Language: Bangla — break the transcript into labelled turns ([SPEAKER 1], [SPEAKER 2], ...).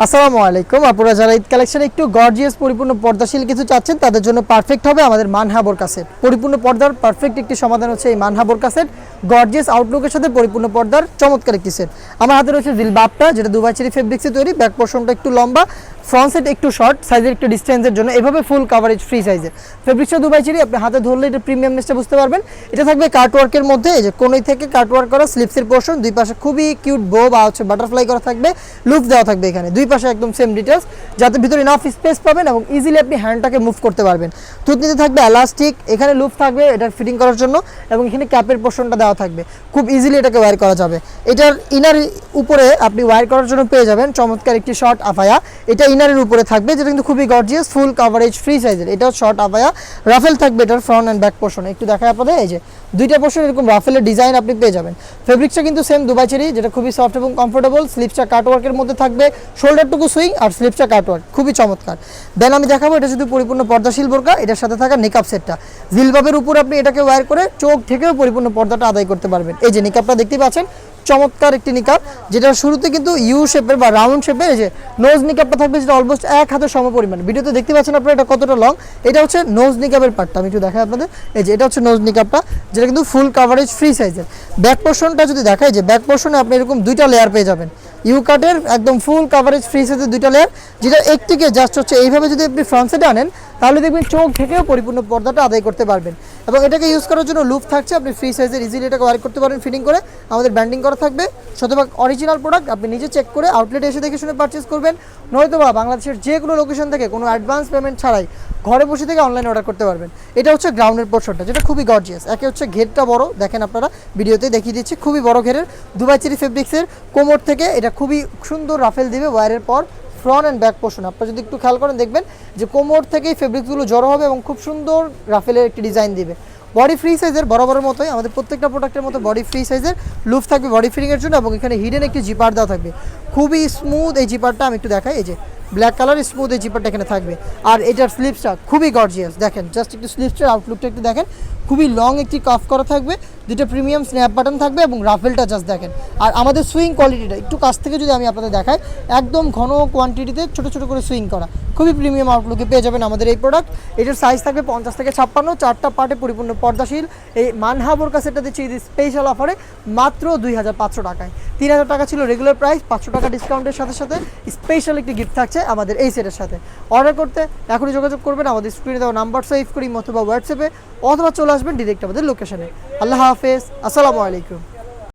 [SPEAKER 1] আসসালামু আলাইকুম। আপনারা যারা ঈদ কালেকশনে একটু গর্জিয়াস পরিপূর্ণ পর্দাশীল কিছু চাচ্ছেন তাদের জন্য পারফেক্ট হবে আমাদের মানহা বোরকা সেট। পরিপূর্ণ পর্দার পারফেক্ট একটি সমাধান হচ্ছে এই মানহা বোরকা সেট। গর্জিয়াস আউটলুকের সাথে পরিপূর্ণ পর্দার চমৎকার একটি সেট। আমার হাতে রয়েছে জিলবাবটা, যেটা দুবাই চেরি ফেব্রিক্সে তৈরি। ব্যাক পোর্শনটা একটু লম্বা, ফ্রন্ট সেট একটু শর্ট, সাইজের একটু ডিস্টেন্সের জন্য এভাবে ফুল কাভারেজ ফ্রি সাইজের ফেব্রিক্সটা দুবাই চেরি। আপনি হাতে ধরলে এটা প্রিমিয়ামনেসটা বুঝতে পারবেন। এটা থাকবে কাটওয়ার্কের মধ্যে, এই যে কোণই থেকে কাটওয়ার্ক করা স্লিপসের পোর্শন, দুই পাশে খুবই কিউট বো বা হচ্ছে বাটারফ্লাই করা থাকবে, লুপ দেওয়া থাকবে এখানে দুই পাশে একদম সেম ডিটেলস, যাতে ভিতরে ইনাফ স্পেস পাবেন এবং ইজিলি আপনি হ্যান্ডটাকে মুভ করতে পারবেন। থুতনিতে থাকবে এলাস্টিক, এখানে লুপ থাকবে এটার ফিটিং করার জন্য এবং এখানে ক্যাপের পোর্শনটা দেওয়া থাকবে, খুব ইজিলি এটাকে ওয়্যার করা যাবে। এটার ইনার উপরে আপনি ওয়্যার করার জন্য পেয়ে যাবেন চমৎকার একটি শর্ট আফায়া। এটা ইনারের উপরে থাকবে, যেটা কিন্তু খুবই গর্জিয়াস ফুল কাভারেজ ফ্রি সাইজের। এটাও শর্ট আফায়া, রাফেল থাকবে এটার ফ্রন্ট অ্যান্ড ব্যাক পোর্শনে। একটু দেখায় আপনাদের, এই যে দুইটা পোর্শন এরকম রাফেলের ডিজাইন আপনি পেয়ে যাবেন। ফেব্রিক্সটা কিন্তু সেম দুবাই চেরি, যেটা খুবই সফট এবং কমফোর্টেবল। স্লিপসটা কাটওয়ার্কের মধ্যে থাকবে, শোল্ডারটুকু সুইং আর স্লিপসটা কাটওয়ার্ক, খুবই চমৎকার। দেন আমি দেখাবো এটা শুধু পরিপূর্ণ পর্দাশীল বোরকা, এটার সাথে থাকা নিকাব সেটটা। জিলবাবের উপর আপনি এটাকে ওয়্যার করে চোখ থেকেও পরিপূর্ণ পর্দাটা আদায় করতে পারবেন। এই যে নিকাবটা দেখতে পাচ্ছেন, চমৎকার একটি নিকাব, যেটা শুরুতে কিন্তু ইউ শেপের বা রাউন্ড শেপের। এই যে নোজ নিকাবটা থাকবে, যেটা অলমোস্ট এক হাতের সমপরিমাণ। ভিডিওতে দেখতে পাচ্ছেন আপনারা এটা কতটা লং। এটা হচ্ছে নোজ নিকাবের পার্টটা, আমি একটু দেখাই আপনাদের। এই যে এটা হচ্ছে নোজ নিকাবটা, যেটা কিন্তু ফুল কাভারেজ ফ্রি সাইজের। ব্যাক পোর্শনটা যদি দেখাই, যে ব্যাক পোর্শনে আপনি এরকম দুইটা লেয়ার পেয়ে যাবেন, ইউ কাটের একদম ফুল কাভারেজ ফ্রি সাইজের দুইটা লেয়ার, যেটা একটিকে জাস্ট হচ্ছে এইভাবে যদি আপনি ফ্রন্ট সাইডে আনেন তাহলে দেখবেন চোখ থেকেও পরিপূর্ণ পর্দাটা আদায় করতে পারবেন। এবং এটাকে ইউজ করার জন্য লুপ থাকছে, আপনি ফ্রি সাইজের ইজিলি এটাকে ওয়ার্ক করতে পারেন ফিটিং করে। আমাদের ব্যান্ডিং করা থাকবে, শতভাগ অরিজিনাল প্রোডাক্ট। আপনি নিজে চেক করে আউটলেটে এসে দেখে শুনে পারচেস করবেন, নয়তো বা বাংলাদেশের যে কোনো লোকেশন থেকে কোনো অ্যাডভান্স পেমেন্ট ছাড়াই ঘরে বসে থেকে অনলাইনে অর্ডার করতে পারবেন। এটা হচ্ছে গ্রাউন্ডের পোর্শনটা, যেটা খুবই গর্জিয়াস। একে হচ্ছে ঘেরটা বড়, দেখেন আপনারা ভিডিওতে দেখিয়ে দিচ্ছি, খুবই বড় ঘেরের দুবাই চেরি ফেব্রিক্সের। কোমর থেকে এটা খুবই সুন্দর রাফেল দিবে ওয়্যারের পর। ফ্রন্ট অ্যান্ড ব্যাক পোর্শন আপনারা যদি একটু খেয়াল করেন দেখবেন যে কোমর থেকেই ফেব্রিক্সগুলো জড়ো হবে এবং খুব সুন্দর রাফেলের একটি ডিজাইন দিবে। বডি ফ্রি সাইজের, বরাবরের মতোই আমাদের প্রত্যেকটা প্রোডাক্টের মতো বডি ফ্রি সাইজের। লুপ থাকবে বডি ফিটিংয়ের জন্য এবং এখানে হিডেন একটি জিপার দেওয়া থাকবে, খুবই স্মুথ এই জিপারটা। আমি একটু দেখাই, এই যে ব্ল্যাক কালার স্মুথ এই জিপারটা এখানে থাকবে। আর এটার স্লিপসটা খুবই গর্জিয়াস, দেখেন জাস্ট একটু স্লিপসটার আউটলুকটা একটু দেখেন, খুবই লং একটি কাফ করা থাকবে, দুটো প্রিমিয়াম স্ন্যাপ বাটন থাকবে এবং রাফেলটা জাস্ট দেখেন। আর আমাদের সুইং কোয়ালিটিটা একটু কাছ থেকে যদি আমি আপনাদের দেখাই, একদম ঘন কোয়ান্টিটিতে ছোটো ছোটো করে সুইং করা, খুবই প্রিমিয়াম আউটলুকে পেয়ে যাবেন আমাদের এই প্রোডাক্ট। এটার সাইজ থাকবে 50 থেকে 56, চারটা পার্টে পরিপূর্ণ পর্দাশীল। এই মানহা বোরকা সেটটা দিচ্ছি এই স্পেশাল অফারে মাত্র 2500 টাকায়। 3000 টাকা ছিল রেগুলার প্রাইস, 500 টাকা ডিসকাউন্টের সাথে সাথে স্পেশাল একটি গিফট থাকছে আমাদের এই সেটের সাথে। অর্ডার করতে এখনই যোগাযোগ করবেন, আমাদের স্ক্রিনে দেওয়া নাম্বার সেভ করি অথবা হোয়াটসঅ্যাপে, অথবা চলে আসবেন ডিরেক্ট আমাদের লোকেশনে। আল্লাহ হাফেজ, আসসালামু আলাইকুম।